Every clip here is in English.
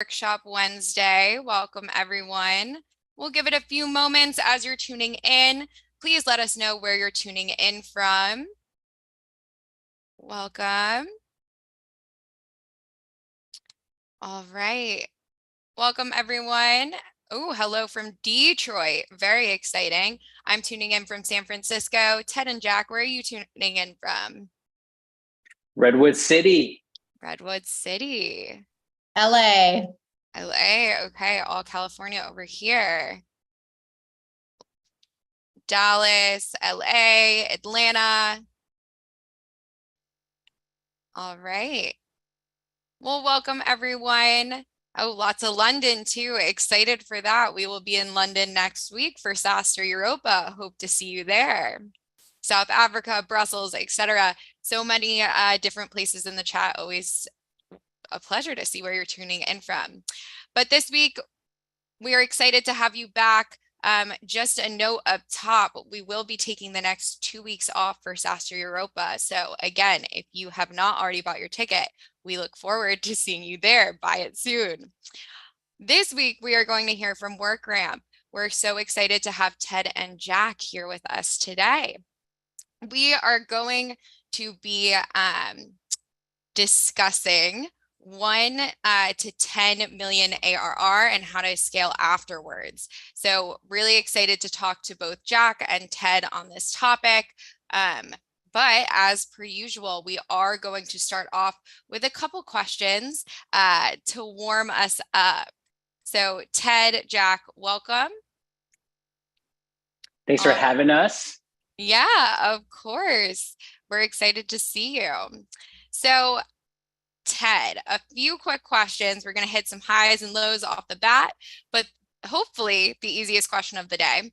Workshop Wednesday. Welcome, everyone. We'll give it a few moments as you're tuning in. Please let us know where you're tuning in from. Welcome. All right. Welcome, everyone. Oh, hello from Detroit. Very exciting. I'm tuning in from San Francisco. Ted and Jack, where are you tuning in from? Redwood City. Redwood City. LA. LA. Okay, all California over here. Dallas, LA, Atlanta. All right. Well, welcome everyone. Oh, lots of London too. Excited for that. We will be in London next week for SaaStr Europa. Hope to see you there. South Africa, Brussels, etc. So many different places in the chat. Always a pleasure to see where you're tuning in from. But this week, we are excited to have you back. Just a note up top, we will be taking the next 2 weeks off for SaaStr Europa. So again, if you have not already bought your ticket, we look forward to seeing you there. Buy it soon. This week, we are going to hear from WorkRamp. We're so excited to have Ted and Jack here with us today. We are going to be discussing 1 to 10 million ARR and how to scale afterwards. So really excited to talk to both Jack and Ted on this topic. But as per usual, we are going to start off with a couple questions to warm us up. So Ted, Jack, welcome. Thanks for having us. Yeah, of course. We're excited to see you. So Ted, a few quick questions. We're going to hit some highs and lows off the bat, but hopefully the easiest question of the day.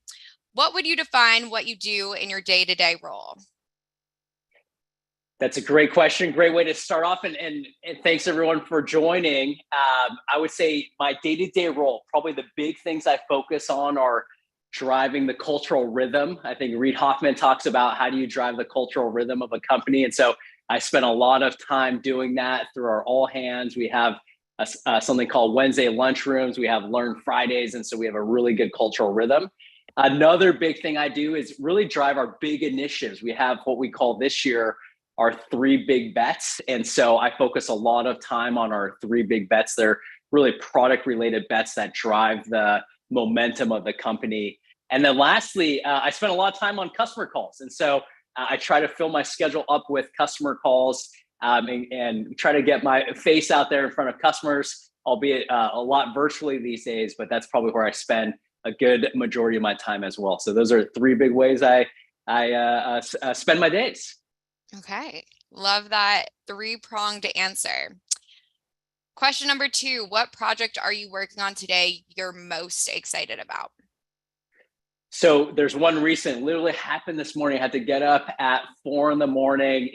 What would you define what you do in your day-to-day role? That's a great question. Great way to start off. And thanks everyone for joining. I would say my day-to-day role, probably the big things I focus on are driving the cultural rhythm. I think Reid Hoffman talks about how do you drive the cultural rhythm of a company. And so I spent a lot of time doing that through our all hands. We have something called Wednesday lunchrooms. We have Learn Fridays. And so we have a really good cultural rhythm. Another big thing I do is really drive our big initiatives. We have what we call this year our 3 big bets. And so I focus a lot of time on our 3 big bets. They're really product related bets that drive the momentum of the company. And then lastly, I spend a lot of time on customer calls. And so I try to fill my schedule up with customer calls and try to get my face out there in front of customers, albeit a lot virtually these days, but that's probably where I spend a good majority of my time as well. So those are 3 big ways I spend my days. Okay, love that 3-pronged answer. Question number 2, what project are you working on today you're most excited about? So there's one recent, literally happened this morning. I had to get up at 4 in the morning.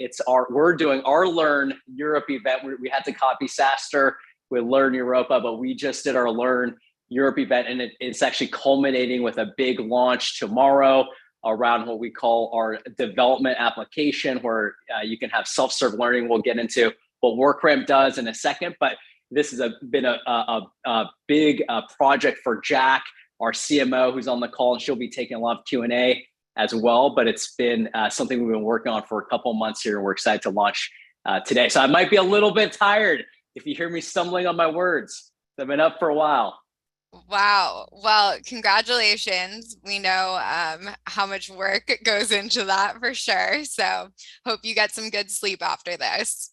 We're doing our Learn Europe event. We had to copy SaaStr with Learn Europa, but we just did our Learn Europe event, and it's actually culminating with a big launch tomorrow around what we call our development application, where you can have self-serve learning. We'll get into what WorkRamp does in a second, but this has been a big project for Jack, our CMO, who's on the call, and she'll be taking a lot of Q&A as well. But it's been something we've been working on for a couple of months here, and we're excited to launch today. So I might be a little bit tired if you hear me stumbling on my words. I've been up for a while. Wow. Well, congratulations. We know how much work goes into that for sure. So hope you get some good sleep after this.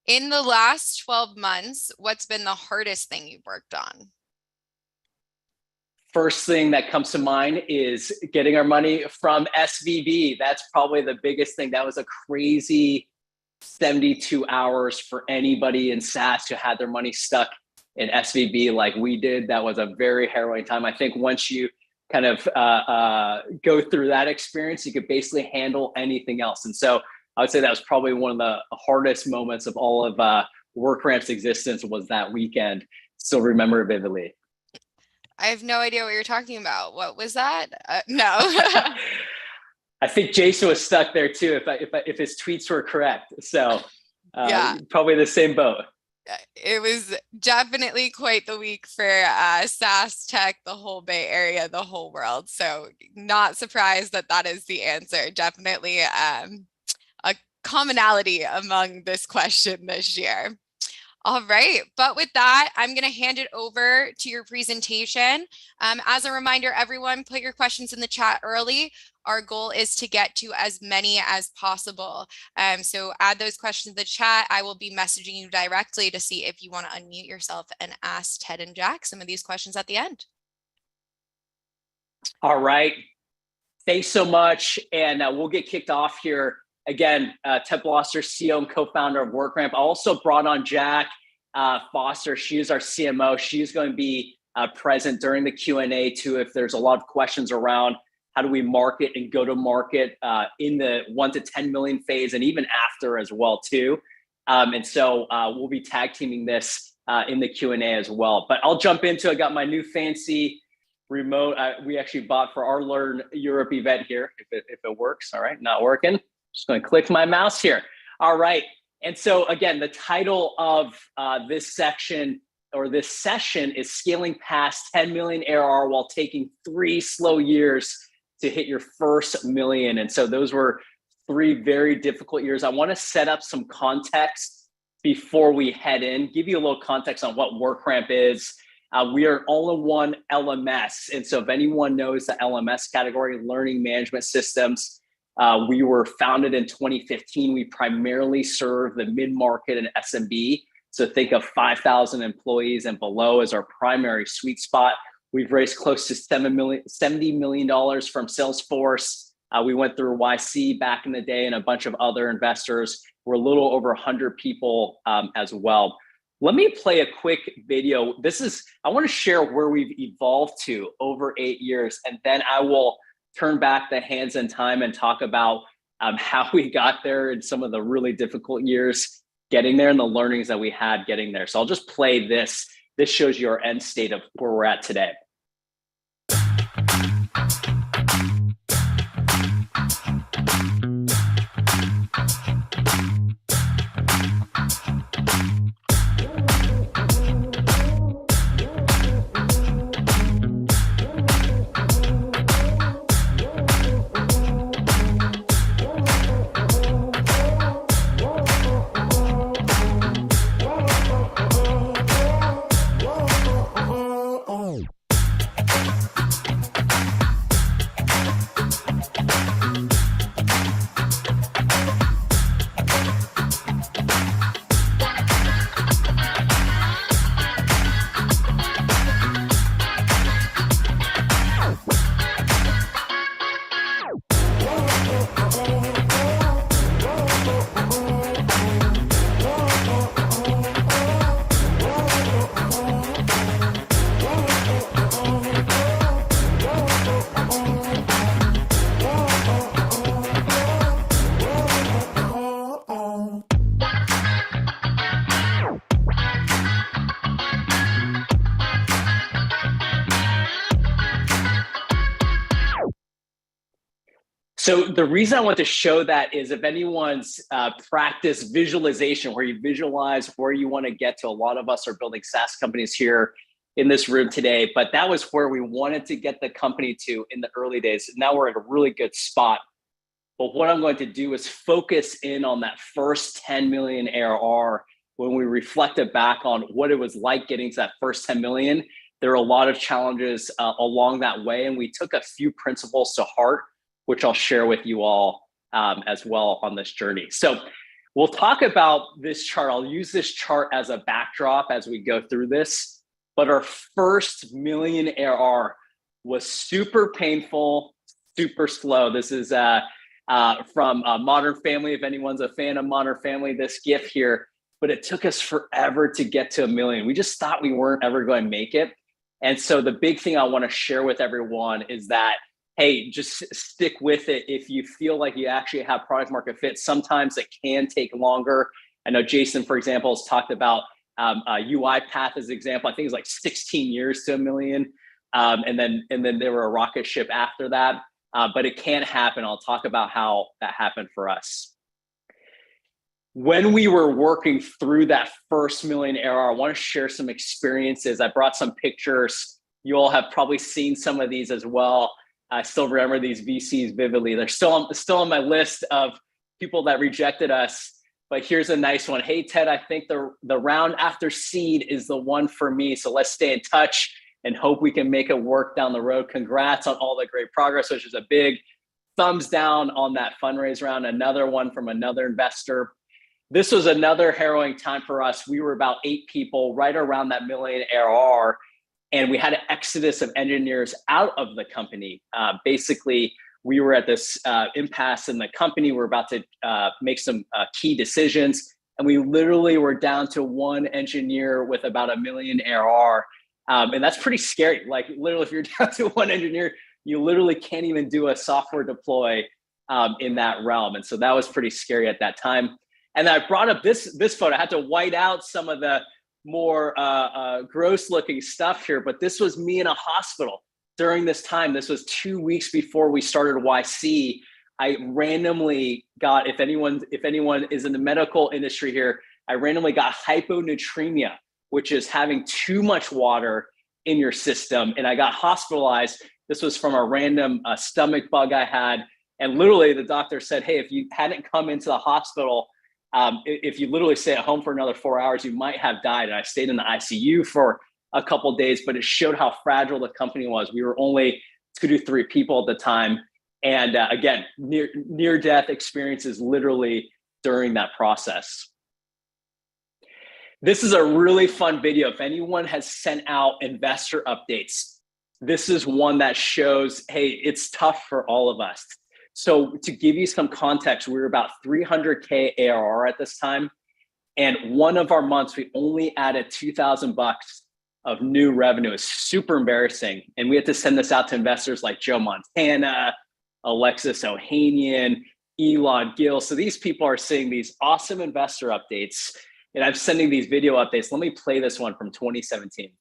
In the last 12 months, what's been the hardest thing you've worked on? First thing that comes to mind is getting our money from SVB. That's probably the biggest thing. That was a crazy 72 hours for anybody in SaaS who had their money stuck in SVB like we did. That was a very harrowing time. I think once you kind of go through that experience, you could basically handle anything else. And so I would say that was probably one of the hardest moments of all of WorkRamp's existence, was that weekend. Still remember it vividly. I have no idea what you're talking about. What was that? No. I think Jason was stuck there too, if his tweets were correct. So yeah, probably the same boat. It was definitely quite the week for SaaS tech, the whole Bay Area, the whole world. So not surprised that that is the answer. Definitely a commonality among this question this year. All right, but with that, I'm going to hand it over to your presentation. As a reminder, everyone, put your questions in the chat early. Our goal is to get to as many as possible. So add those questions in the chat. I will be messaging you directly to see if you want to unmute yourself and ask Ted and Jack some of these questions at the end. All right. Thanks so much. And we'll get kicked off here. Again, Ted Blosser, CEO and co-founder of WorkRamp. I also brought on Jack Foster. She is our CMO. She's going to be present during the Q&A too, if there's a lot of questions around how do we market and go to market in the 1 to 10 million phase and even after as well too. And so we'll be tag teaming this in the Q&A as well. But I'll jump into it. I got my new fancy remote we actually bought for our Learn Europe event here, if it works. All right, not working. Just going to click my mouse here. All right. And so again, the title of this section or this session is Scaling Past 10 Million ARR While Taking 3 Slow Years to Hit Your First Million. And so those were 3 very difficult years. I want to set up some context before we head in, give you a little context on what WorkRamp is. We are an all-in-one LMS. And so if anyone knows the LMS category, learning management systems, we were founded in 2015. We primarily serve the mid-market and SMB. So think of 5,000 employees and below as our primary sweet spot. We've raised close to $70 million from Salesforce. We went through YC back in the day and a bunch of other investors. We're a little over 100 people as well. Let me play a quick video. I want to share where we've evolved to over 8 years, and then I will turn back the hands in time and talk about how we got there and some of the really difficult years getting there and the learnings that we had getting there. So I'll just play this. This shows you our end state of where we're at today. So the reason I want to show that is if anyone's practiced visualization, where you visualize where you want to get to. A lot of us are building SaaS companies here in this room today, but that was where we wanted to get the company to in the early days. Now we're at a really good spot. But what I'm going to do is focus in on that first 10 million ARR. When we reflected back on what it was like getting to that first 10 million, there are a lot of challenges along that way. And we took a few principles to heart, which I'll share with you all as well on this journey. So we'll talk about this chart. I'll use this chart as a backdrop as we go through this. But our first million ARR was super painful, super slow. This is from Modern Family. If anyone's a fan of Modern Family, this GIF here. But it took us forever to get to 1 million. We just thought we weren't ever going to make it. And so the big thing I want to share with everyone is that, hey, just stick with it. If you feel like you actually have product market fit, sometimes it can take longer. I know Jason, for example, has talked about UiPath as an example. I think it's like 16 years to 1 million. And then they were a rocket ship after that. But it can happen. I'll talk about how that happened for us. when we were working through that first million ARR, I want to share some experiences. I brought some pictures. You all have probably seen some of these as well. I still remember these VCs vividly. They're still on my list of people that rejected us. But here's a nice one. Hey, Ted, I think the round after seed is the one for me. So let's stay in touch and hope we can make it work down the road. Congrats on all the great progress, which is a big thumbs down on that fundraise round. Another one from another investor. This was another harrowing time for us. We were about 8 people, right around that million ARR, and we had an exodus of engineers out of the company. Basically, we were at this impasse in the company. We're about to make some key decisions, and we literally were down to 1 engineer with about a million ARR. And that's pretty scary. Like literally, if you're down to 1 engineer, you literally can't even do a software deploy in that realm. And so that was pretty scary at that time. And I brought up this photo. I had to white out some of the more gross looking stuff here, but this was me in a hospital during this time. This was 2 weeks before we started YC. I randomly got, if anyone is in the medical industry here, I randomly got hyponatremia, which is having too much water in your system. And I got hospitalized. This was from a random stomach bug I had. And literally the doctor said, hey, if you hadn't come into the hospital, if you literally stay at home for another 4 hours, you might have died. And I stayed in the ICU for a couple of days, but it showed how fragile the company was. We were only 2 to 3 people at the time. And again, near death experiences literally during that process. This is a really fun video. If anyone has sent out investor updates, this is one that shows, hey, it's tough for all of us. So to give you some context, we were about 300K ARR at this time. And one of our months, we only added $2,000 of new revenue. It's super embarrassing. And we had to send this out to investors like Joe Montana, Alexis Ohanian, Elon Gill. So these people are seeing these awesome investor updates. And I'm sending these video updates. Let me play this one from 2017.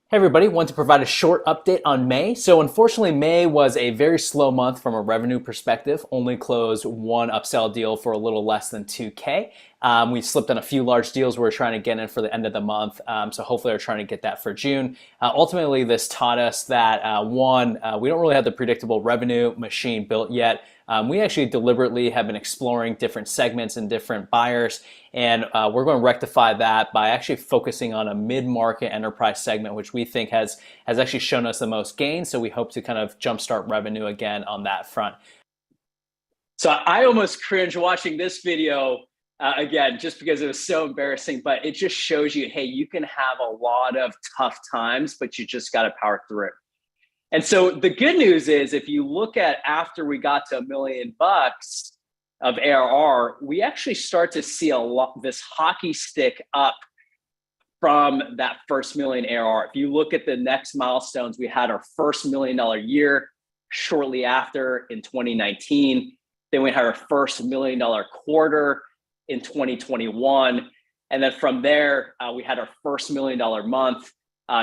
Hey everybody, want to provide a short update on May. So unfortunately, May was a very slow month from a revenue perspective. Only closed 1 upsell deal for a little less than 2K. We slipped on a few large deals we're trying to get in for the end of the month. So hopefully we're trying to get that for June. Ultimately, this taught us that one, we don't really have the predictable revenue machine built yet. We actually deliberately have been exploring different segments and different buyers, and we're going to rectify that by actually focusing on a mid-market enterprise segment, which we think has actually shown us the most gain. So we hope to kind of jumpstart revenue again on that front. So I almost cringe watching this video again, just because it was so embarrassing, but it just shows you, hey, you can have a lot of tough times, but you just got to power through it. And so the good news is, if you look at after we got to $1 million of ARR, we actually start to see this hockey stick up from that first million ARR. If you look at the next milestones, we had our first $1 million year shortly after in 2019. Then we had our first $1 million quarter in 2021. And then from there, we had our first $1 million month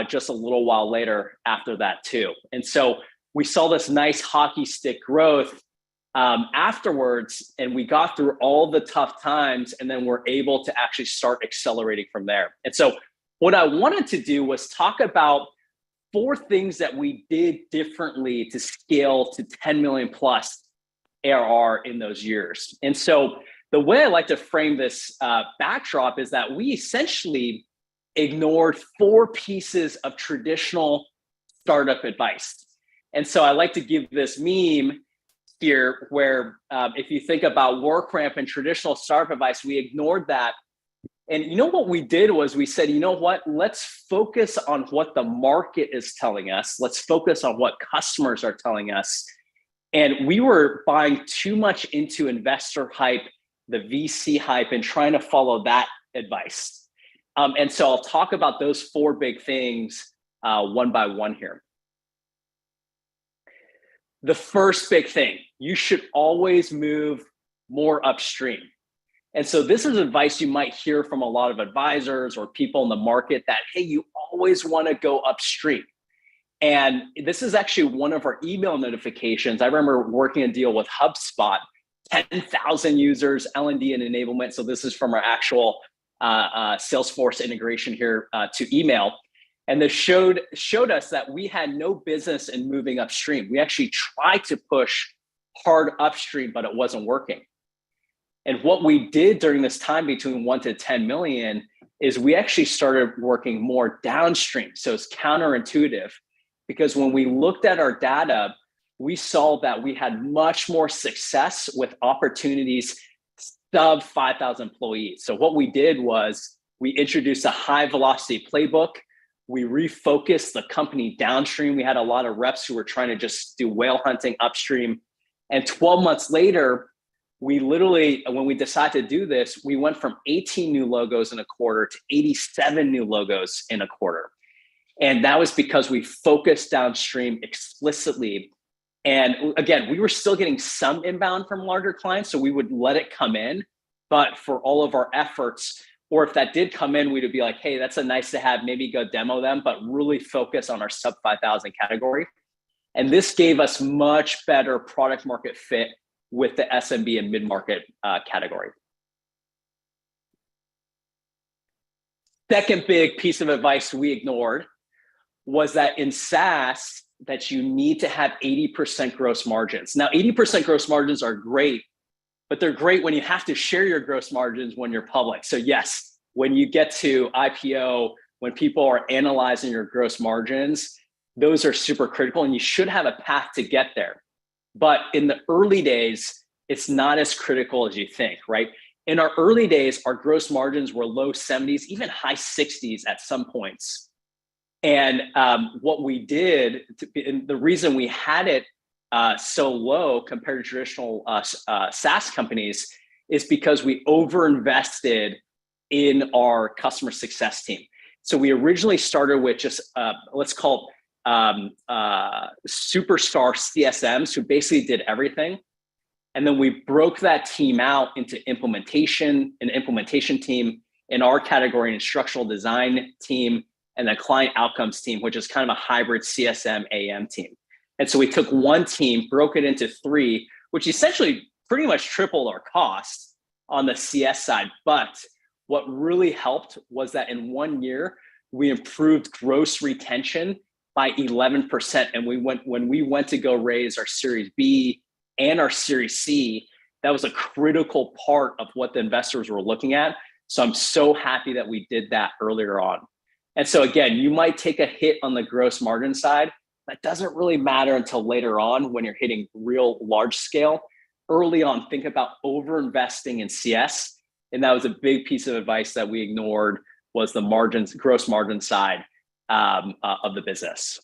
just a little while later after that too. And so we saw this nice hockey stick growth afterwards, and we got through all the tough times, and then we're able to actually start accelerating from there. And so what I wanted to do was talk about 4 things that we did differently to scale to 10 million plus ARR in those years. And so the way I like to frame this backdrop is that we essentially ignored 4 pieces of traditional startup advice. And so I like to give this meme here where if you think about WorkRamp and traditional startup advice, we ignored that. And you know what we did was we said, you know what, let's focus on what the market is telling us. Let's focus on what customers are telling us. And we were buying too much into investor hype, the VC hype, and trying to follow that advice. And so I'll talk about those 4 big things one by one here. The first big thing, you should always move more upstream. And so this is advice you might hear from a lot of advisors or people in the market that, hey, you always want to go upstream. And this is actually one of our email notifications. I remember working a deal with HubSpot 10,000 users, L&D and enablement. So this is from our actual Salesforce integration here to email. And this showed us that we had no business in moving upstream. We actually tried to push hard upstream, but it wasn't working. And what we did during this time between 1 to 10 million is we actually started working more downstream. So it's counterintuitive, because when we looked at our data, we saw that we had much more success with opportunities sub 5,000 employees. So what we did was we introduced a high velocity playbook. We refocused the company downstream. We had a lot of reps who were trying to just do whale hunting upstream. And 12 months later, we literally, when we decided to do this, we went from 18 new logos in a quarter to 87 new logos in a quarter. And that was because we focused downstream explicitly. And again, we were still getting some inbound from larger clients, so we would let it come in. But for all of our efforts, or if that did come in, we'd be like, hey, that's a nice to have, maybe go demo them, but really focus on our sub 5,000 category. And this gave us much better product market fit with the SMB and mid-market category. Second big piece of advice we ignored was that in SaaS, that you need to have 80% gross margins. Now, 80% gross margins are great, but they're great when you have to share your gross margins when you're public. So yes, when you get to IPO, when people are analyzing your gross margins, those are super critical and you should have a path to get there. But in the early days, it's not as critical as you think, right? In our early days, our gross margins were low 70s, even high 60s at some points. And what we did, and the reason we had it so low compared to traditional SaaS companies is because we overinvested in our customer success team. So we originally started with just, let's call superstar CSMs who basically did everything. And then we broke that team out into an implementation team, in our category, an instructional design team, and the client outcomes team, which is kind of a hybrid CSM AM team. And so we took one team, broke it into three, which essentially pretty much tripled our cost on the CS side. But what really helped was that in 1 year, we improved gross retention by 11%. And when we went to go raise our Series B and our Series C, that was a critical part of what the investors were looking at. So I'm so happy that we did that earlier on. And so again, you might take a hit on the gross margin side. That doesn't really matter until later on when you're hitting real large scale. Early on, think about over-investing in CS. And that was a big piece of advice that we ignored, was the margins, gross margin side of the business.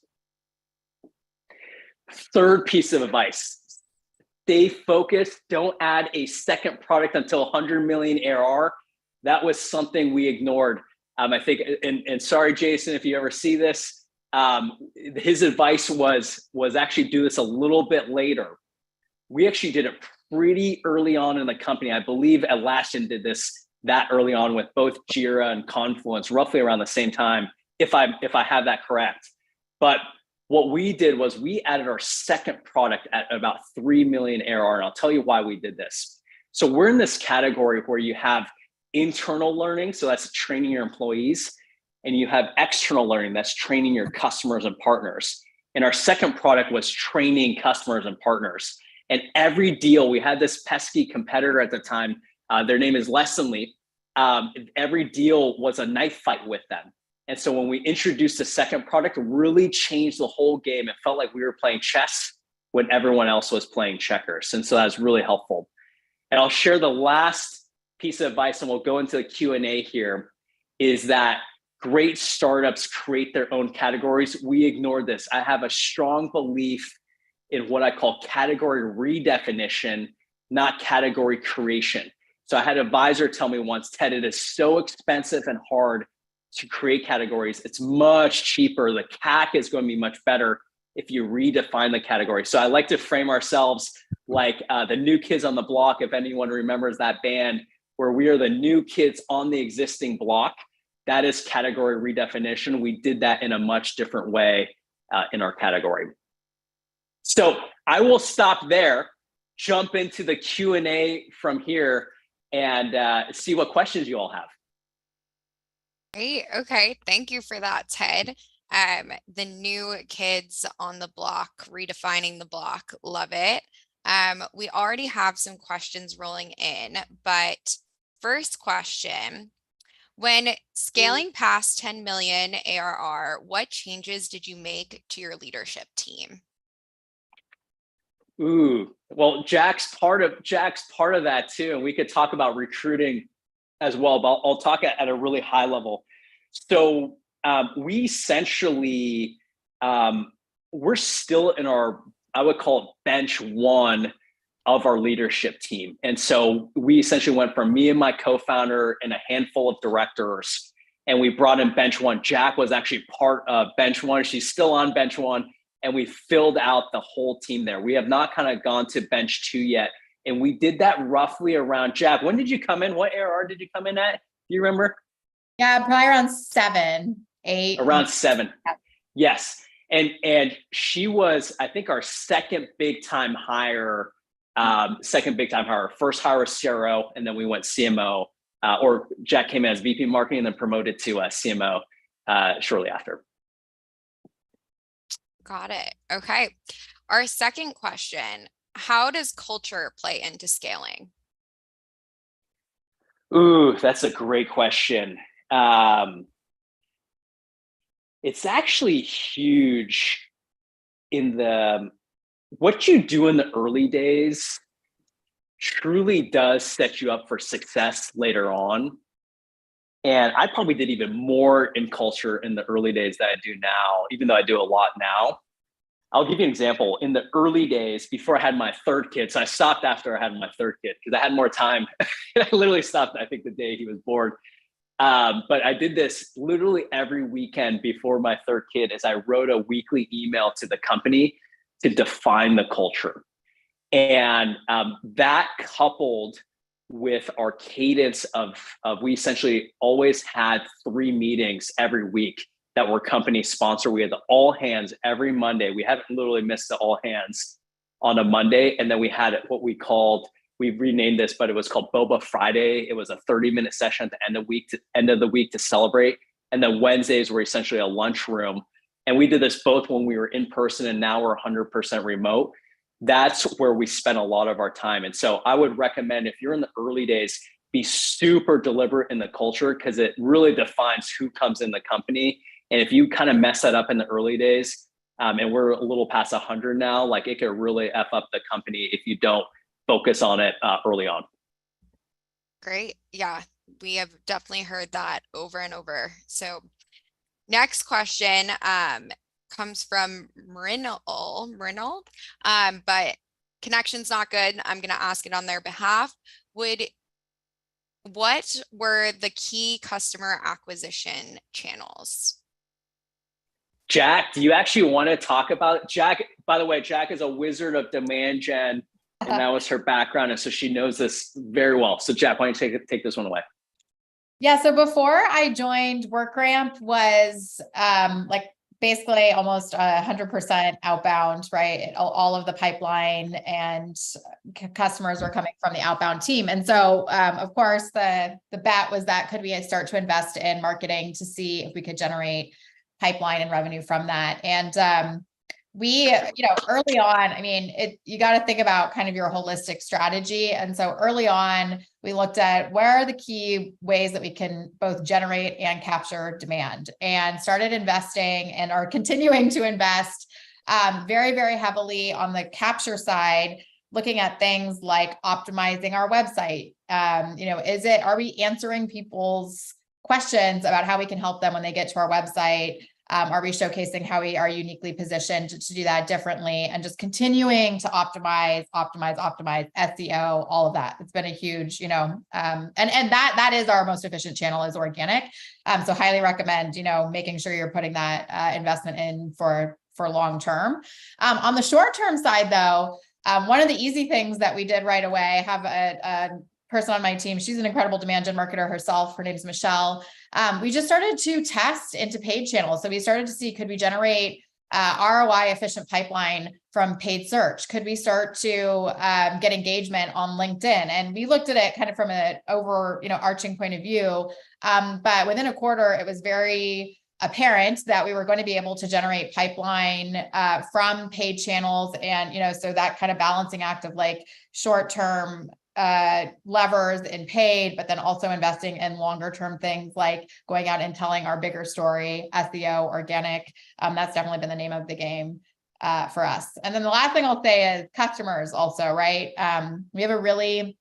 Third piece of advice, stay focused. Don't add a second product until 100 million ARR. That was something we ignored. I think, and sorry, Jason, if you ever see this, his advice was actually do this a little bit later. We actually did it pretty early on in the company. I believe Atlassian did this that early on with both Jira and Confluence, roughly around the same time, if I have that correct. But what we did was we added our second product at about 3 million ARR, and I'll tell you why we did this. So we're in this category where you have internal learning, so that's training your employees, and you have external learning, that's training your customers and partners. And our second product was training customers and partners. And every deal, we had this pesky competitor at the time, their name is Lessonly. Every deal was a knife fight with them. And so when we introduced the second product, it really changed the whole game. It felt like we were playing chess when everyone else was playing checkers. And so that was really helpful. And I'll share the last piece of advice, and we'll go into the Q&A here, is that great startups create their own categories. We ignored this. I have a strong belief in what I call category redefinition, not category creation. So I had an advisor tell me once, Ted, it is so expensive and hard to create categories. It's much cheaper. The CAC is going to be much better if you redefine the category. So I like to frame ourselves like the New Kids on the Block, if anyone remembers that band, where we are the new kids on the existing block. That is category redefinition. We did that in a much different way in our category. So I will stop there. jump into the Q&A from here and see what questions you all have. Great. Okay. Thank you for that, Ted. The new kids on the block, redefining the block. Love it. We already have some questions rolling in, but first question, when scaling past 10 million ARR, what changes did you make to your leadership team? Ooh, well, Jack's part of that too, and we could talk about recruiting as well, but I'll talk at a really high level. So we essentially, we're still in our, I would call it bench one of our leadership team. And so we essentially went from me and my co-founder and a handful of directors, and we brought in bench one. Jack was actually part of bench one. She's still on bench one, and we filled out the whole team there. We have not kind of gone to bench two yet. And we did that roughly around, Jack, when did you come in? What ARR did you come in at? Do you remember? Yeah, probably around 7, 8. Around 7. Yeah. Yes. And she was, I think, our second big time hire. First hire was CRO, and then we went CMO. Or Jack came in as VP marketing and then promoted to CMO shortly after. Got it. Okay. Our second question, how does culture play into scaling? Ooh, that's a great question. It's actually huge in what you do in the early days truly does set you up for success later on. And I probably did even more in culture in the early days than I do now, even though I do a lot now. I'll give you an example. In the early days, before I had my third kid, so I stopped after I had my third kid because I had more time. I literally stopped, I think, the day he was born. But I did this literally every weekend before my third kid, as I wrote a weekly email to the company to define the culture. And that coupled with our cadence of we essentially always had 3 meetings every week that were company sponsored. We had the all hands every Monday. We haven't literally missed the all hands on a Monday. And then we had what we renamed this, but it was called Boba Friday. It was a 30-minute session at the end of the week to celebrate. And then Wednesdays were essentially a lunchroom. And we did this both when we were in person, and now we're 100% remote. That's where we spent a lot of our time. And so I would recommend, if you're in the early days, be super deliberate in the culture, because it really defines who comes in the company. And if you kind of mess that up in the early days, and we're a little past 100 now, like it could really F up the company if you don't focus on it early on. Great. Yeah, we have definitely heard that over and over. So next question comes from Mrinal, but connection's not good. I'm going to ask it on their behalf. What were the key customer acquisition channels? Jack, do you actually want to talk about Jack? By the way, Jack is a wizard of demand gen, and that was her background. And so she knows this very well. So Jack, why don't you take this one away? Yeah. So before I joined, WorkRamp was like basically almost 100% outbound, right? All of the pipeline and customers were coming from the outbound team. And so, of course, the bet was that could we start to invest in marketing to see if we could generate pipeline and revenue from that. And we, early on, I mean, you got to think about kind of your holistic strategy. And so early on, we looked at where are the key ways that we can both generate and capture demand, and started investing and are continuing to invest very, very heavily on the capture side, looking at things like optimizing our website. Are we answering people's questions about how we can help them when they get to our website? Are we showcasing how we are uniquely positioned to do that differently, and just continuing to optimize SEO, all of that. It's been a huge, and that is our most efficient channel, is organic. So highly recommend, making sure you're putting that investment in for long-term. On the short-term side though, one of the easy things that we did right away, I have a person on my team. She's an incredible demand gen marketer herself. Her name's Michelle. We just started to test into paid channels. So we started to see, could we generate ROI efficient pipeline from paid search? Could we start to get engagement on LinkedIn? And we looked at it kind of from an overarching point of view. But within a quarter, it was very apparent that we were going to be able to generate pipeline from paid channels. And, so that kind of balancing act of like short-term levers in paid, but then also investing in longer term things like going out and telling our bigger story, SEO, organic. That's definitely been the name of the game for us. And then the last thing I'll say is customers also, right? We have a really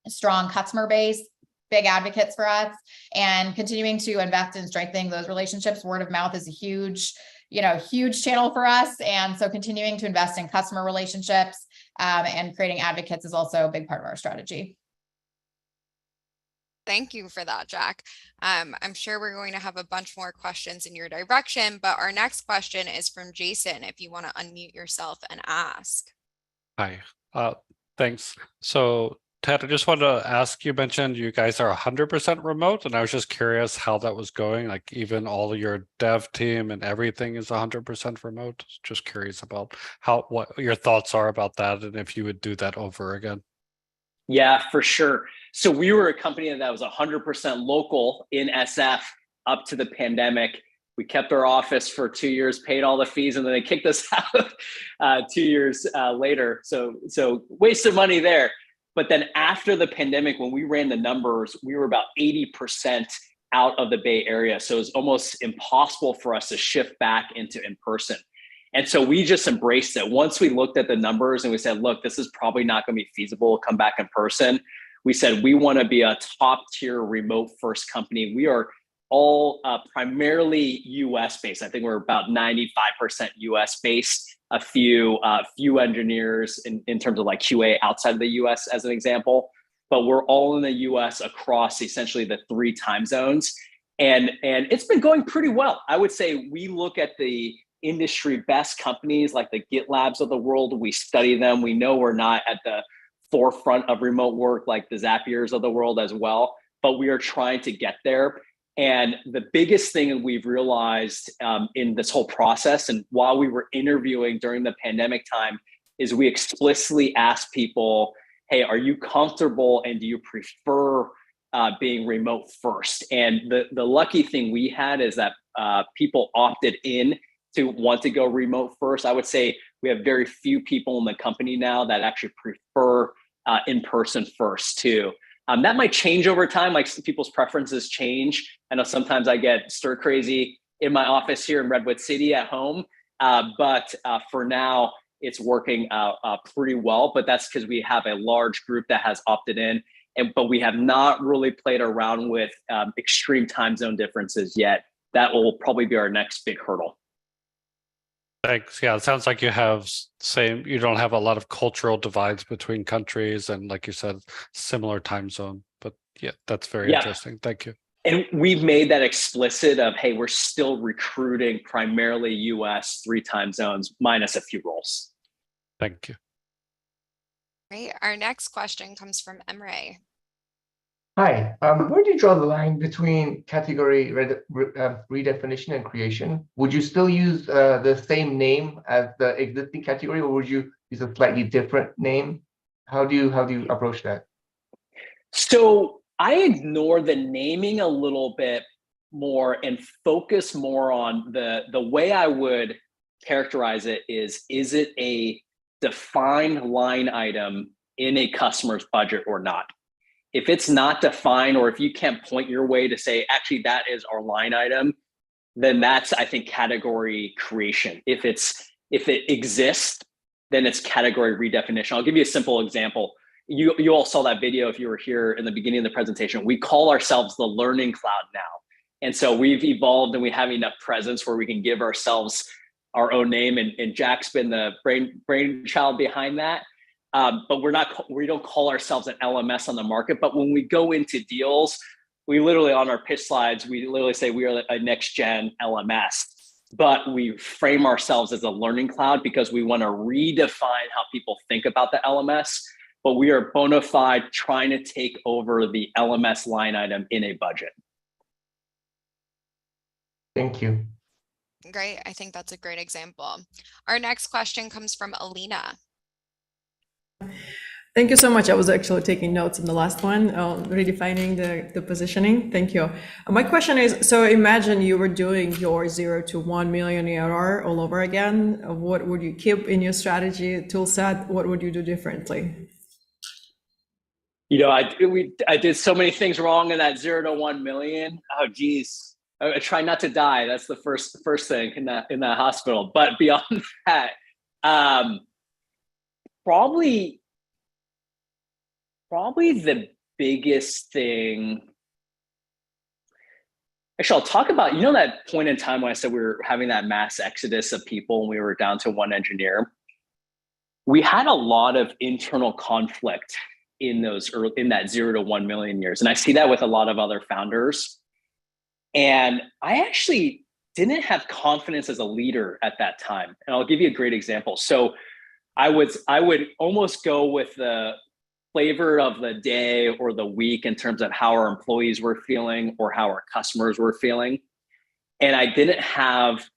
strong customer base, big advocates for us, and continuing to invest in strengthening those relationships. Word of mouth is a huge channel for us. And so continuing to invest in customer relationships and creating advocates is also a big part of our strategy. Thank you for that, Jack. I'm sure we're going to have a bunch more questions in your direction, but our next question is from Jason, if you want to unmute yourself and ask. Hi, thanks. So Ted, I just wanted to ask, you mentioned you guys are 100% remote, and I was just curious how that was going. Like even all of your dev team and everything is 100% remote. Just curious about what your thoughts are about that, and if you would do that over again. Yeah, for sure. So we were a company that was 100% local in SF up to the pandemic. We kept our office for 2 years, paid all the fees, and then they kicked us out 2 years later. So wasted money there. But then after the pandemic, when we ran the numbers, we were about 80% out of the Bay Area. So it was almost impossible for us to shift back into in-person. And so we just embraced it. Once we looked at the numbers and we said, look, this is probably not going to be feasible, come back in person. We said, we want to be a top tier remote first company. We are all primarily US based. I think we're about 95% US based. A few engineers in terms of like QA outside of the US as an example, but we're all in the US across essentially the 3 time zones. And it's been going pretty well. I would say we look at the industry best companies like the GitLabs of the world. We study them. We know we're not at the forefront of remote work like the Zapiers of the world as well, but we are trying to get there. And the biggest thing we've realized in this whole process, and while we were interviewing during the pandemic time, is we explicitly asked people, hey, are you comfortable and do you prefer being remote first? And the lucky thing we had is that people opted in to want to go remote first. I would say we have very few people in the company now that actually prefer in-person first too. That might change over time, like people's preferences change. I know sometimes I get stir crazy in my office here in Redwood City at home, but for now it's working pretty well. But that's because we have a large group that has opted in, but we have not really played around with extreme time zone differences yet. That will probably be our next big hurdle. Thanks. Yeah, it sounds like you don't have a lot of cultural divides between countries and, like you said, similar time zone. But yeah, that's very interesting. Thank you. And we've made that explicit of, hey, we're still recruiting primarily US 3 time zones minus a few roles. Thank you. Great. Our next question comes from Emre. Hi, where do you draw the line between category redefinition and creation? Would you still use the same name as the existing category, or would you use a slightly different name? How do you approach that? So I ignore the naming a little bit more and focus more on the way I would characterize it is it a defined line item in a customer's budget or not? If it's not defined, or if you can't point your way to say, actually, that is our line item, then that's, I think, category creation. If it exists, then it's category redefinition. I'll give you a simple example. You all saw that video if you were here in the beginning of the presentation. We call ourselves the Learning Cloud now. And so we've evolved and we have enough presence where we can give ourselves our own name. And Jack's been the brainchild behind that. But we don't call ourselves an LMS on the market. But when we go into deals, we literally, on our pitch slides, we literally say we are a next gen LMS, but we frame ourselves as a learning cloud because we want to redefine how people think about the LMS, but we are bona fide trying to take over the LMS line item in a budget. Thank you. Great. I think that's a great example. Our next question comes from Alina. Thank you so much. I was actually taking notes on the last one, redefining the positioning. Thank you. My question is, so imagine you were doing your 0 to 1 million ARR all over again. What would you keep in your strategy tool set? What would you do differently? I did so many things wrong in that 0 to 1 million. Oh, geez. I try not to die. That's the first thing in that hospital. But beyond that, probably the biggest thing. Actually, I'll talk about, that point in time when I said we were having that mass exodus of people and we were down to one engineer. We had a lot of internal conflict in that 0 to 1 million years. And I see that with a lot of other founders. And I actually didn't have confidence as a leader at that time. And I'll give you a great example. So I would almost go with the flavor of the day or the week in terms of how our employees were feeling or how our customers were feeling. And I didn't have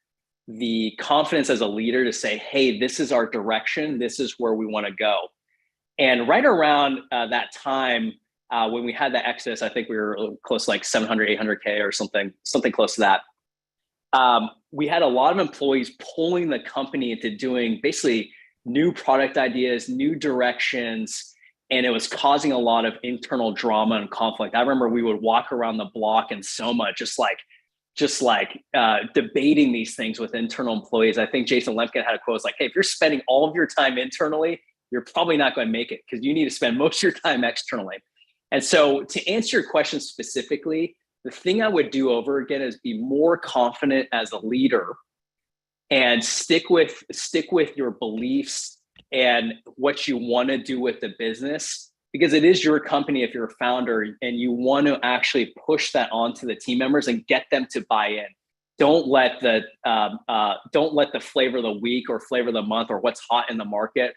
the confidence as a leader to say, hey, this is our direction. This is where we want to go. And right around that time, when we had the exodus, I think we were close to like 700, 800K or something close to that. We had a lot of employees pulling the company into doing basically new product ideas, new directions, and it was causing a lot of internal drama and conflict. I remember we would walk around the block in Soma, just like debating these things with internal employees. I think Jason Lemkin had a quote like, hey, if you're spending all of your time internally, you're probably not going to make it because you need to spend most of your time externally. And so to answer your question specifically, the thing I would do over again is be more confident as a leader and stick with your beliefs and what you want to do with the business, because it is your company if you're a founder and you want to actually push that onto the team members and get them to buy in. Don't let the flavor of the week or flavor of the month or what's hot in the market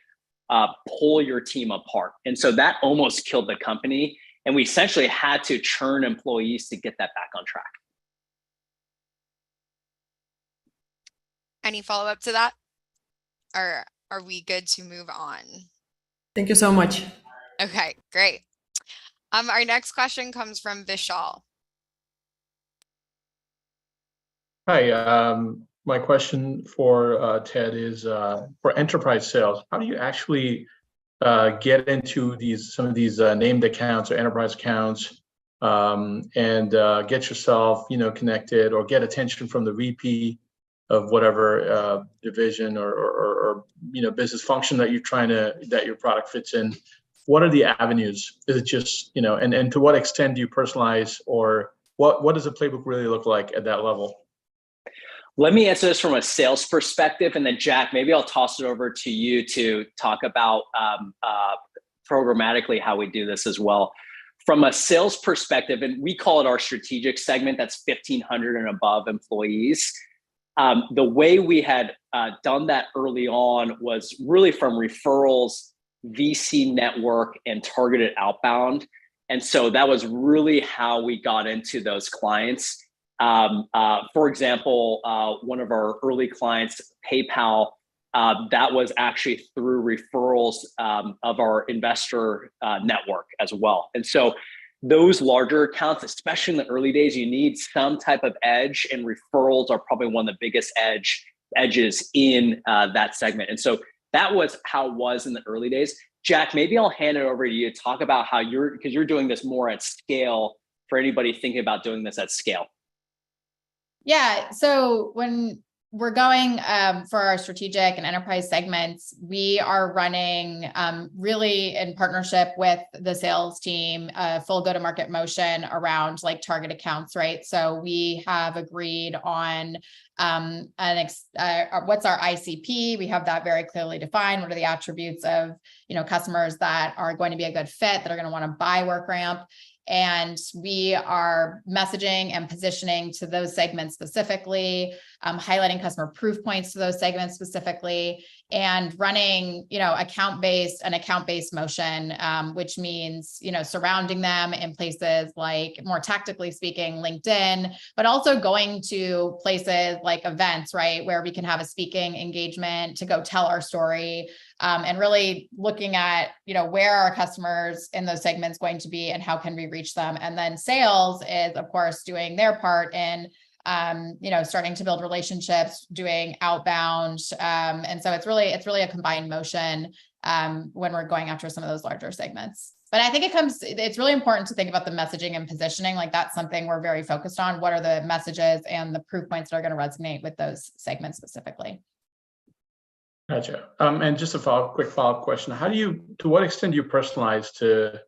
pull your team apart. And so that almost killed the company. And we essentially had to churn employees to get that back on track. Any follow-up to that? Or are we good to move on? Thank you so much. Okay, great. Our next question comes from Vishal. Hi, my question for Ted is for enterprise sales. How do you actually get into some of these named accounts or enterprise accounts and get yourself, connected or get attention from the VP of whatever division or business function that that your product fits in? What are the avenues? Is it just, and to what extent do you personalize, or what does the playbook really look like at that level? Let me answer this from a sales perspective, and then Jack, maybe I'll toss it over to you to talk about programmatically how we do this as well. From a sales perspective, and we call it our strategic segment, that's 1,500 and above employees. The way we had done that early on was really from referrals, VC network, and targeted outbound. And so that was really how we got into those clients. For example, one of our early clients, PayPal, that was actually through referrals of our investor network as well. And so those larger accounts, especially in the early days, you need some type of edge, and referrals are probably one of the biggest edges in that segment. And so that was how it was in the early days. Jack, maybe I'll hand it over to you to talk about how because you're doing this more at scale for anybody thinking about doing this at scale. Yeah. So when we're going for our strategic and enterprise segments, we are running really in partnership with the sales team, full go-to-market motion around like target accounts, right? So we have agreed on what's our ICP. We have that very clearly defined. What are the attributes of customers that are going to be a good fit, that are going to want to buy WorkRamp? And we are messaging and positioning to those segments specifically. highlighting customer proof points to those segments specifically, and running, account-based motion, which means, surrounding them in places like, more tactically speaking, LinkedIn, but also going to places like events, right, where we can have a speaking engagement to go tell our story, and really looking at, where are our customers in those segments going to be and how can we reach them. And then sales is, of course, doing their part in, starting to build relationships, doing outbound. And so it's really a combined motion when we're going after some of those larger segments. But I think it's really important to think about the messaging and positioning. Like, that's something we're very focused on. What are the messages and the proof points that are going to resonate with those segments specifically? Gotcha. And just a quick follow-up question. To what extent do you personalize to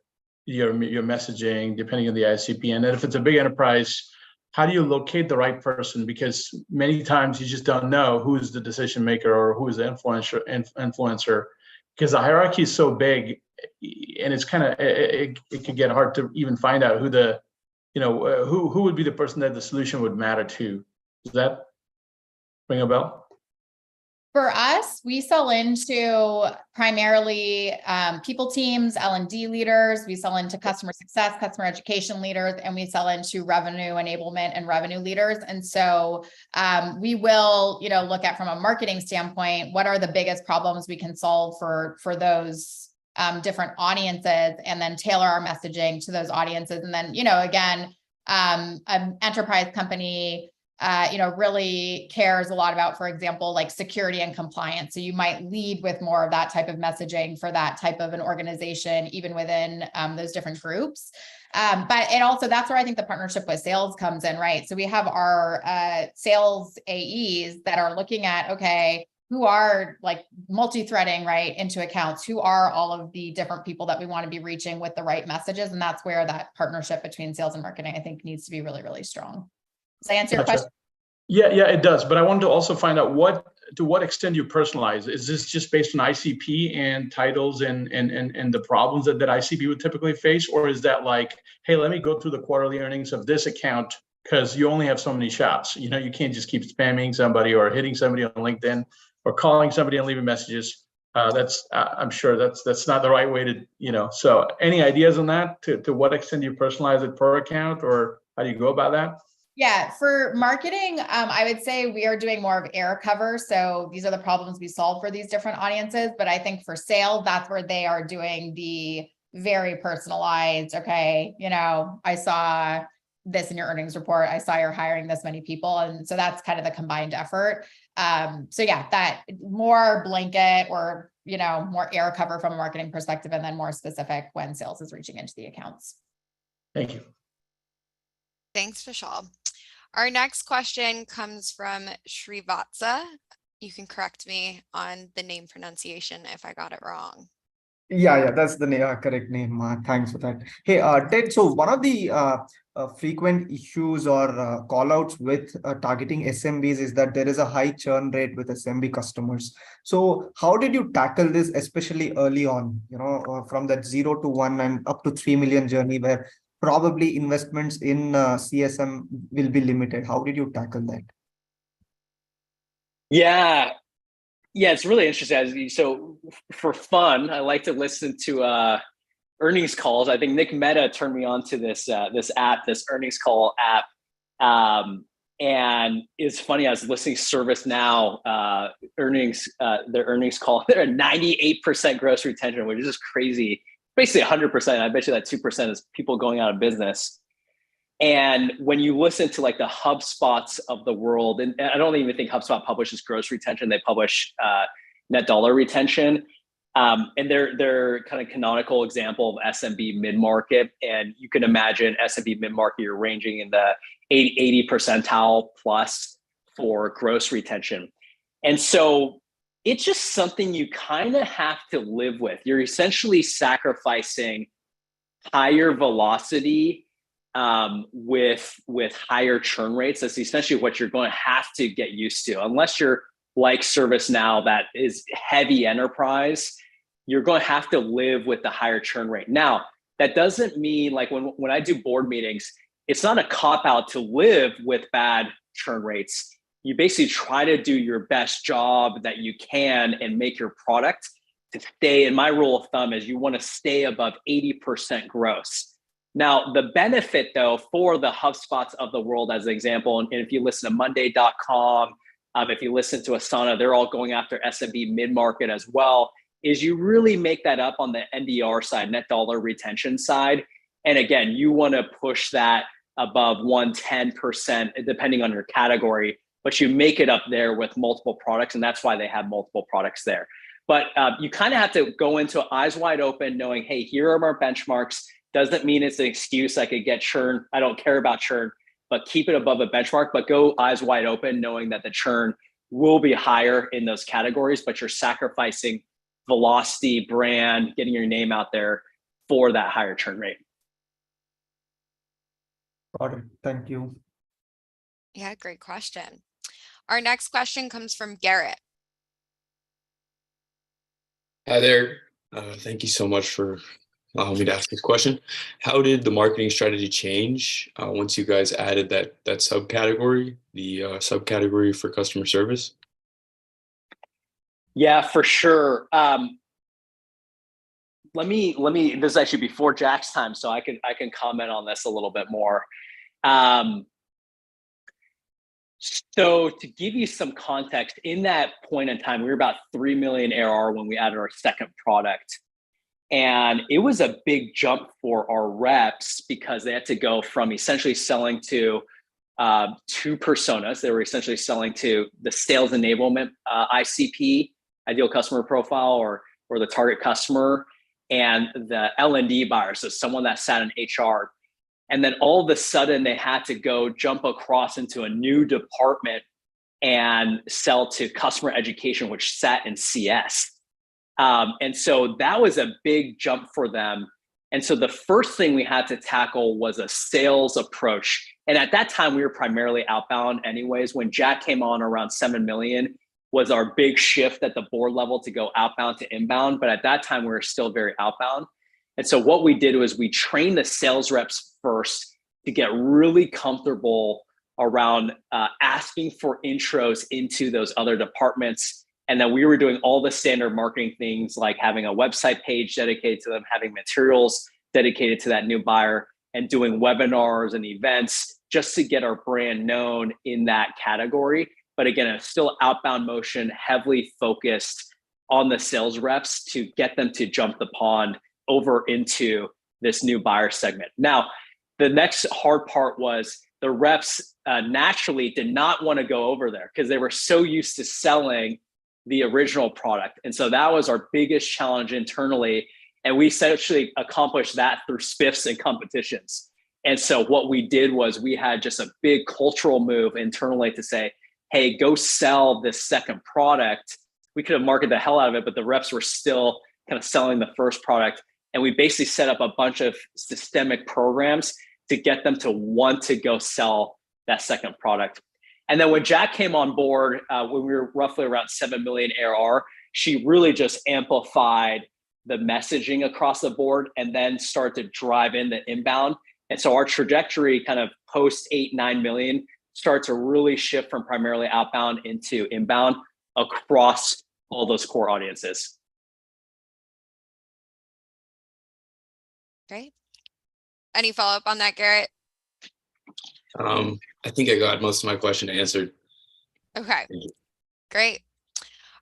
your messaging, depending on the ICP? And then if it's a big enterprise, how do you locate the right person? Because many times you just don't know who's the decision maker or who is the influencer, because the hierarchy is so big, and it's kind of, it can get hard to even find out who would be the person that the solution would matter to. Does that ring a bell? For us, we sell into primarily people teams, L&D leaders. We sell into customer success, customer education leaders, and we sell into revenue enablement and revenue leaders. And so we will, look at, from a marketing standpoint, what are the biggest problems we can solve for those different audiences, and then tailor our messaging to those audiences. And then, again, an enterprise company really cares a lot about, for example, like security and compliance. So you might lead with more of that type of messaging for that type of an organization, even within those different groups. But it also, that's where I think the partnership with sales comes in, right? So we have our sales AEs that are looking at, okay, who are like multi-threading, right, into accounts, who are all of the different people that we want to be reaching with the right messages. And that's where that partnership between sales and marketing, I think, needs to be really, really strong. Does that answer your question? Yeah, it does. But I wanted to also find out to what extent you personalize. Is this just based on ICP and titles and the problems that ICP would typically face? Or is that like, hey, let me go through the quarterly earnings of this account, because you only have so many shots. You can't just keep spamming somebody or hitting somebody on LinkedIn or calling somebody and leaving messages. I'm sure that's not the right way to, so any ideas on that? To what extent do you personalize it per account, or how do you go about that? Yeah, for marketing, I would say we are doing more of air cover. So these are the problems we solve for these different audiences. But I think for sales, that's where they are doing the very personalized, okay, I saw this in your earnings report. I saw you're hiring this many people. And so that's kind of the combined effort. So yeah, that more blanket or, more air cover from a marketing perspective, and then more specific when sales is reaching into the accounts. Thank you. Thanks, Vishal. Our next question comes from Srivatsa. You can correct me on the name pronunciation if I got it wrong. Yeah, that's the correct name. Thanks for that. Hey, Ted, so one of the frequent issues or call-outs with targeting SMBs is that there is a high churn rate with SMB customers. So how did you tackle this, especially early on, from that 0 to 1 and up to 3 million journey, where probably investments in CSM will be limited? How did you tackle that? Yeah, it's really interesting. So for fun, I like to listen to earnings calls. I think Nick Mehta turned me on to this earnings call app. And it's funny, I was listening to ServiceNow their earnings call. They're at 98% gross retention, which is just crazy. Basically 100%. I bet you that 2% is people going out of business. And when you listen to like the HubSpots of the world, and I don't even think HubSpot publishes gross retention, they publish net dollar retention. And they're kind of canonical example of SMB mid-market. And you can imagine SMB mid-market, you're ranging in the 80 percentile plus for gross retention. And so it's just something you kind of have to live with. You're essentially sacrificing higher velocity with higher churn rates. That's essentially what you're going to have to get used to. Unless you're like ServiceNow that is heavy enterprise, you're going to have to live with the higher churn rate. Now, that doesn't mean like when I do board meetings, it's not a cop-out to live with bad churn rates. you basically try to do your best job that you can and make your product to stay, and my rule of thumb is you want to stay above 80% gross. Now, the benefit though, for the HubSpots of the world as an example, and if you listen to Monday.com, if you listen to Asana, they're all going after SMB mid-market as well, is you really make that up on the NDR side, net dollar retention side. And again, you want to push that above 110%, depending on your category, but you make it up there with multiple products, and that's why they have multiple products there. But you kind of have to go into eyes wide open, knowing, hey, here are our benchmarks. Doesn't mean it's an excuse I could get churn. I don't care about churn, but keep it above a benchmark, but go eyes wide open, knowing that the churn will be higher in those categories, but you're sacrificing velocity, brand, getting your name out there for that higher churn rate. Got it. Thank you. Yeah, great question. Our next question comes from Garrett. Hi there. Thank you so much for allowing me to ask this question. How did the marketing strategy change once you guys added that subcategory, the subcategory for customer service? Yeah, for sure. Let me. This is actually before Jack's time, so I can comment on this a little bit more. So to give you some context, in that point in time, we were about 3 million ARR when we added our second product. And it was a big jump for our reps because they had to go from essentially selling to two personas. They were essentially selling to the sales enablement ICP, ideal customer profile, or the target customer, and the L&D buyer, so someone that sat in HR. And then all of a sudden they had to go jump across into a new department and sell to customer education, which sat in CS. And so that was a big jump for them. And so the first thing we had to tackle was a sales approach. And at that time, we were primarily outbound anyways. When Jack came on around 7 million was our big shift at the board level to go outbound to inbound. But at that time, we were still very outbound. And so what we did was we trained the sales reps first to get really comfortable around asking for intros into those other departments. And then we were doing all the standard marketing things like having a website page dedicated to them, having materials dedicated to that new buyer, and doing webinars and events just to get our brand known in that category. But again, it's still outbound motion, heavily focused on the sales reps to get them to jump the pond over into this new buyer segment. Now, the next hard part was the reps naturally did not want to go over there because they were so used to selling the original product. And so that was our biggest challenge internally. And we essentially accomplished that through spiffs and competitions. And so what we did was we had just a big cultural move internally to say, hey, go sell this second product. We could have marketed the hell out of it, but the reps were still kind of selling the first product. And we basically set up a bunch of systemic programs to get them to want to go sell that second product. And then when Jack came on board, when we were roughly around 7 million ARR, she really just amplified the messaging across the board and then started to drive in the inbound. And so our trajectory kind of post 8-9 million starts to really shift from primarily outbound into inbound across all those core audiences. Great. Any follow-up on that, Garrett? I think I got most of my question answered. Okay, great.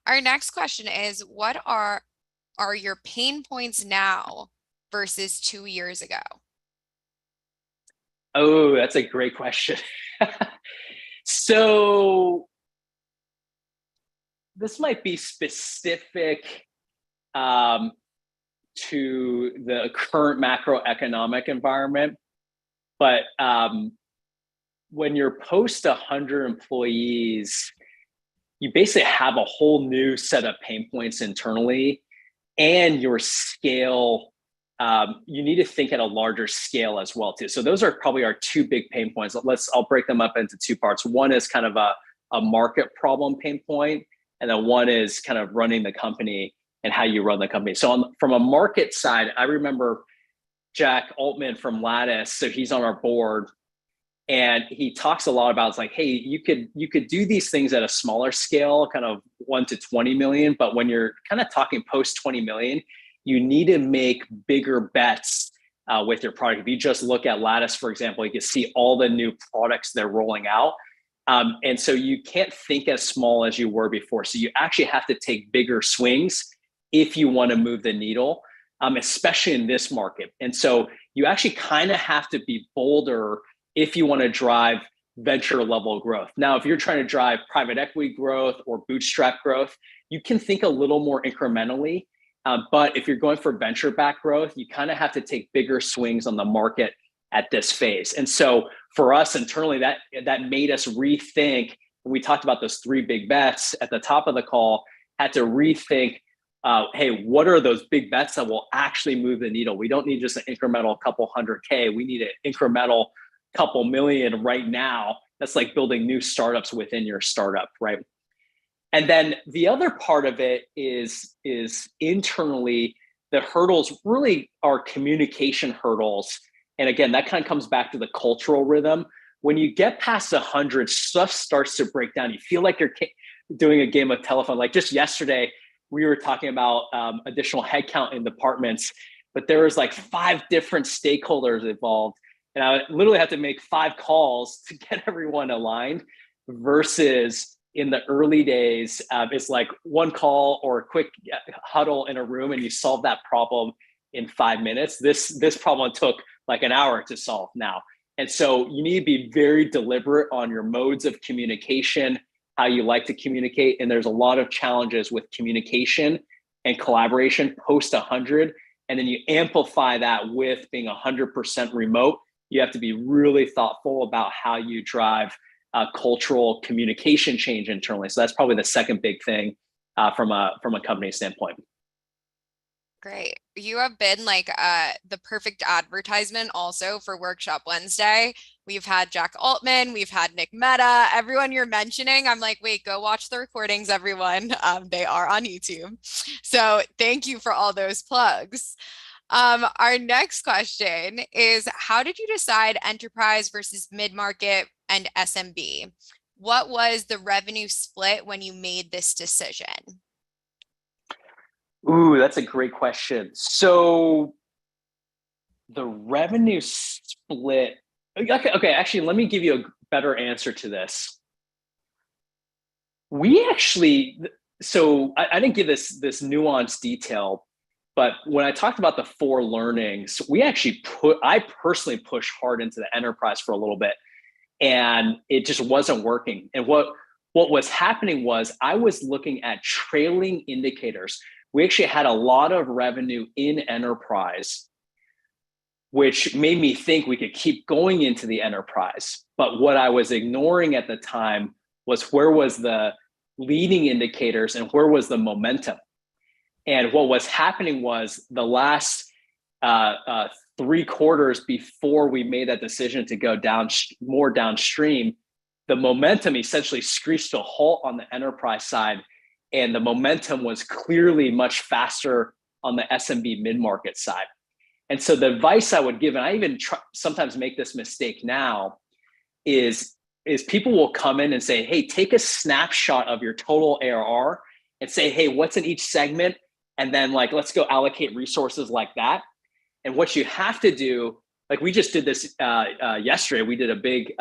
Our next question is, what are your pain points now versus 2 years ago? Oh, that's a great question. So this might be specific to the current macroeconomic environment, but when you're post 100 employees, you basically have a whole new set of pain points internally, and your scale, you need to think at a larger scale as well too. So those are probably our two big pain points. I'll break them up into two parts. One is kind of a market problem pain point, and then one is kind of running the company and how you run the company. So from a market side, I remember Jack Altman from Lattice, so he's on our board. And he talks a lot about, it's like, hey, you could do these things at a smaller scale, kind of 1 to 20 million, but when you're kind of talking post 20 million, you need to make bigger bets with your product. If you just look at Lattice, for example, you can see all the new products they're rolling out. And so you can't think as small as you were before. So you actually have to take bigger swings if you want to move the needle, especially in this market. And so you actually kind of have to be bolder if you want to drive venture level growth. Now, if you're trying to drive private equity growth or bootstrap growth, you can think a little more incrementally. But if you're going for venture back growth, you kind of have to take bigger swings on the market at this phase. And so for us internally, that made us rethink. When we talked about those 3 big bets at the top of the call, had to rethink, hey, what are those big bets that will actually move the needle? We don't need just an incremental couple 100K. We need an incremental couple million right now. That's like building new startups within your startup, right? And then the other part of it is internally, the hurdles really are communication hurdles. And again, that kind of comes back to the cultural rhythm. When you get past 100, stuff starts to break down. You feel like you're doing a game of telephone. Like just yesterday, we were talking about additional headcount in departments, but there was like 5 different stakeholders involved. And I literally had to make 5 calls to get everyone aligned versus in the early days, it's like 1 call or a quick huddle in a room and you solve that problem in 5 minutes. This problem took like an hour to solve now. And so you need to be very deliberate on your modes of communication, how you like to communicate. And there's a lot of challenges with communication and collaboration post 100. And then you amplify that with being 100% remote. You have to be really thoughtful about how you drive cultural communication change internally. So that's probably the second big thing from a company standpoint. Great. You have been like the perfect advertisement also for Workshop Wednesday. We've had Jack Altman, we've had Nick Mehta, everyone you're mentioning. I'm like, wait, go watch the recordings, everyone. They are on YouTube. So thank you for all those plugs. Our next question is, how did you decide enterprise versus mid-market and SMB? What was the revenue split when you made this decision? Ooh, that's a great question. So the revenue split, okay, actually, let me give you a better answer to this. We actually, so I didn't give this nuanced detail, but when I talked about the 4 learnings, I personally pushed hard into the enterprise for a little bit and it just wasn't working. And what was happening was I was looking at trailing indicators. We actually had a lot of revenue in enterprise, which made me think we could keep going into the enterprise. But what I was ignoring at the time was where was the leading indicators and where was the momentum. And what was happening was the last 3 quarters before we made that decision to go more downstream, the momentum essentially screeched to a halt on the enterprise side. And the momentum was clearly much faster on the SMB mid-market side. And so the advice I would give, and I even sometimes make this mistake now, is people will come in and say, hey, take a snapshot of your total ARR and say, hey, what's in each segment? And then like, let's go allocate resources like that. And what you have to do, like we just did this yesterday, we did a big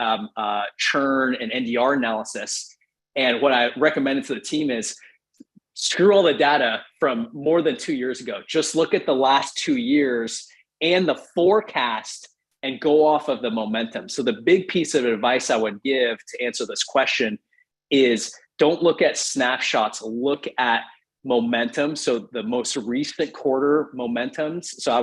churn and NDR analysis. And what I recommended to the team is screw all the data from more than 2 years ago. Just look at the last 2 years and the forecast and go off of the momentum. So the big piece of advice I would give to answer this question is don't look at snapshots, look at momentum. So the most recent quarter momentums. So I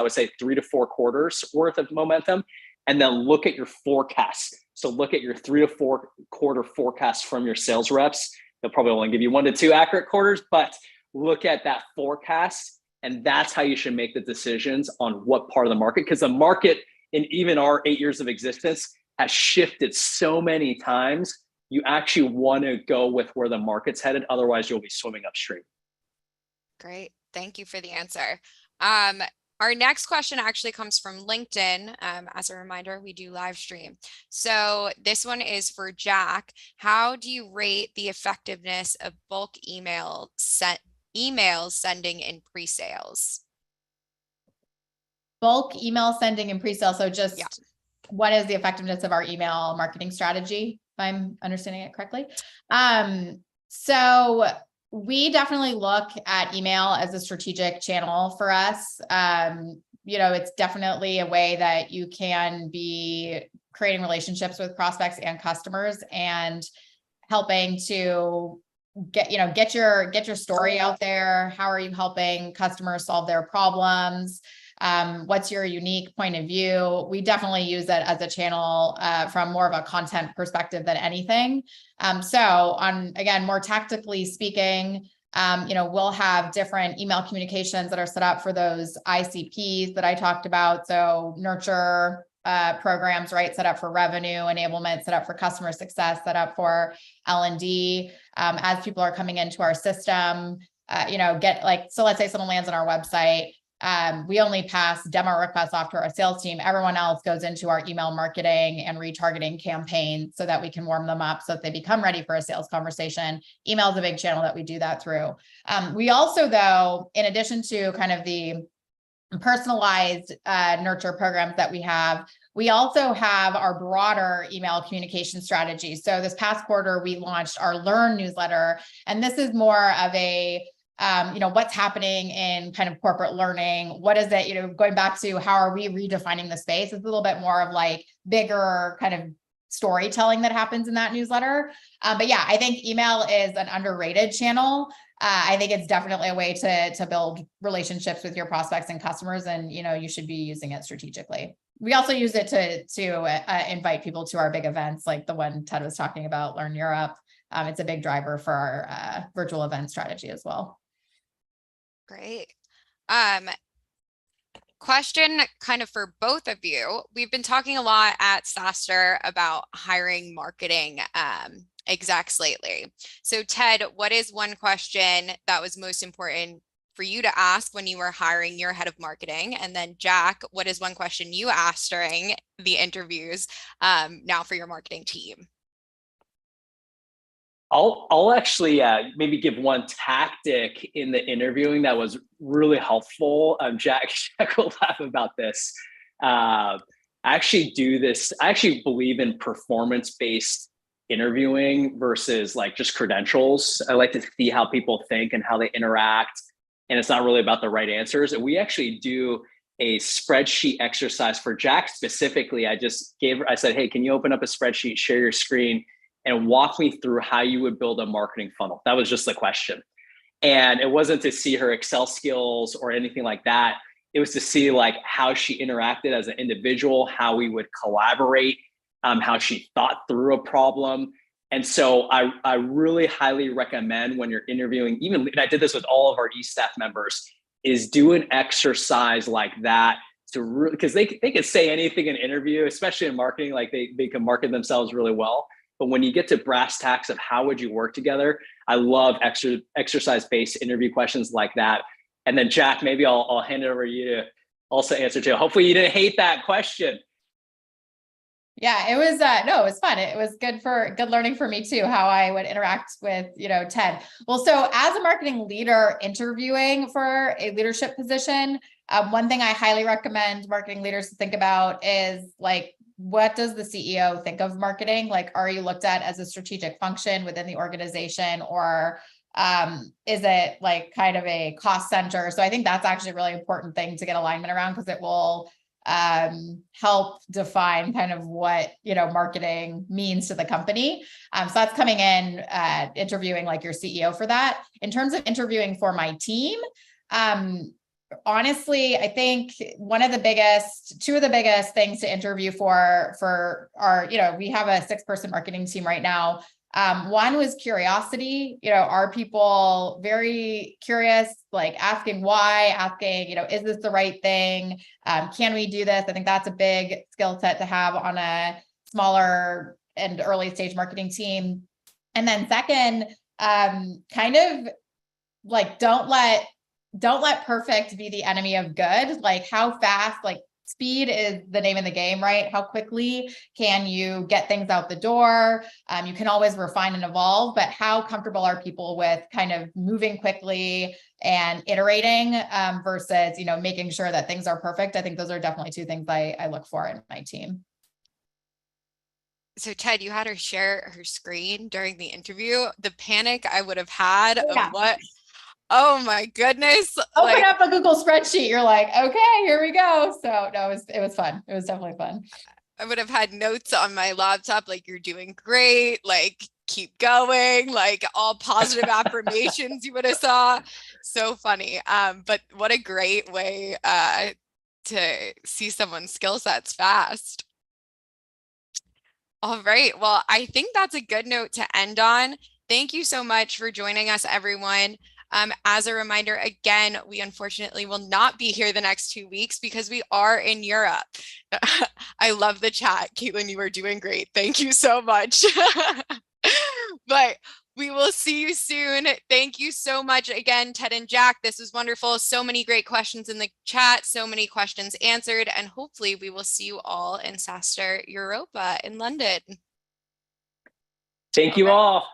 would say 3 to 4 quarters worth of momentum, and then look at your forecast. So look at your 3 to 4 quarter forecast from your sales reps. They'll probably only give you 1 to 2 accurate quarters, but look at that forecast. And that's how you should make the decisions on what part of the market, because the market in even our 8 years of existence has shifted so many times. You actually want to go with where the market's headed. Otherwise, you'll be swimming upstream. Great. Thank you for the answer. Our next question actually comes from LinkedIn. As a reminder, we do live stream. So this one is for Jack. How do you rate the effectiveness of bulk emails sending in pre-sales? Bulk email sending and pre-sale. So just what is the effectiveness of our email marketing strategy, if I'm understanding it correctly? So we definitely look at email as a strategic channel for us. It's definitely a way that you can be creating relationships with prospects and customers and helping to get your story out there. How are you helping customers solve their problems? What's your unique point of view? We definitely use it as a channel from more of a content perspective than anything. Again, more tactically speaking, we'll have different email communications that are set up for those ICPs that I talked about. So nurture programs, right? Set up for revenue enablement, set up for customer success, set up for L&D. As people are coming into our system, so let's say someone lands on our website. We only pass demo requests off to our sales team. Everyone else goes into our email marketing and retargeting campaign so that we can warm them up so that they become ready for a sales conversation. Email is a big channel that we do that through. We also, though, in addition to kind of the personalized nurture programs that we also have our broader email communication strategy. So this past quarter, we launched our Learn newsletter, and this is more of a what's happening in kind of corporate learning. What is it, going back to how are we redefining the space? It's a little bit more of like bigger kind of storytelling that happens in that newsletter. But yeah, I think email is an underrated channel. I think it's definitely a way to build relationships with your prospects and customers, and you should be using it strategically. We also use it to invite people to our big events, like the one Ted was talking about, Learn Europe. It's a big driver for our virtual event strategy as well. Great. Question kind of for both of you. We've been talking a lot at SaaStr about hiring marketing execs lately. So Ted, what is one question that was most important for you to ask when you were hiring your head of marketing? And then Jack, what is one question you asked during the interviews now for your marketing team? I'll actually maybe give one tactic in the interviewing that was really helpful. Jack will laugh about this. I actually do this. I actually believe in performance-based interviewing versus like just credentials. I like to see how people think and how they interact, and it's not really about the right answers. And we actually do a spreadsheet exercise for Jack specifically. I said, hey, can you open up a spreadsheet, share your screen, and walk me through how you would build a marketing funnel? That was just the question. And it wasn't to see her Excel skills or anything like that. It was to see like how she interacted as an individual, how we would collaborate, how she thought through a problem. And so I really highly recommend when you're interviewing, and I did this with all of our e-staff members, is do an exercise like that because they can say anything in an interview, especially in marketing, like they can market themselves really well. But when you get to brass tacks of how would you work together, I love exercise-based interview questions like that. And then Jack, maybe I'll hand it over to you to also answer too. Hopefully you didn't hate that question. Yeah, it was it was fun. It was good learning for me too, how I would interact with, Ted. Well, so as a marketing leader interviewing for a leadership position, one thing I highly recommend marketing leaders to think about is like, what does the CEO think of marketing? Like, are you looked at as a strategic function within the organization, or is it like kind of a cost center? So I think that's actually a really important thing to get alignment around, because it will help define kind of what, marketing means to the company. So that's coming in, interviewing like your CEO for that. In terms of interviewing for my team, honestly, I think two of the biggest things to interview for our, we have a 6-person marketing team right now. One was curiosity. Are people very curious, like asking why, asking, is this the right thing? Can we do this? I think that's a big skill set to have on a smaller and early stage marketing team. And then second, kind of like, don't let don't let perfect be the enemy of good. Like how fast, like speed is the name of the game, right? How quickly can you get things out the door? You can always refine and evolve, but how comfortable are people with kind of moving quickly and iterating versus, you know, making sure that things are perfect? I think those are definitely two things I look for in my team. So Ted, you had her share her screen during the interview. The panic I would have had of what, oh my goodness. Open up a Google spreadsheet. You're like, okay, here we go. So no, it was fun. It was definitely fun. I would have had notes on my laptop, like, you're doing great, like, keep going, like all positive affirmations you would have saw. So funny. But what a great way to see someone's skill sets fast. All right. Well, I think that's a good note to end on. Thank you so much for joining us, everyone. As a reminder, again, we unfortunately will not be here the next 2 weeks because we are in Europe. I love the chat. Caitlin, you are doing great. Thank you so much. But we will see you soon. Thank you so much again, Ted and Jack. This was wonderful. So many great questions in the chat, so many questions answered, and hopefully we will see you all in SaaStr Europa in London. Thank you all.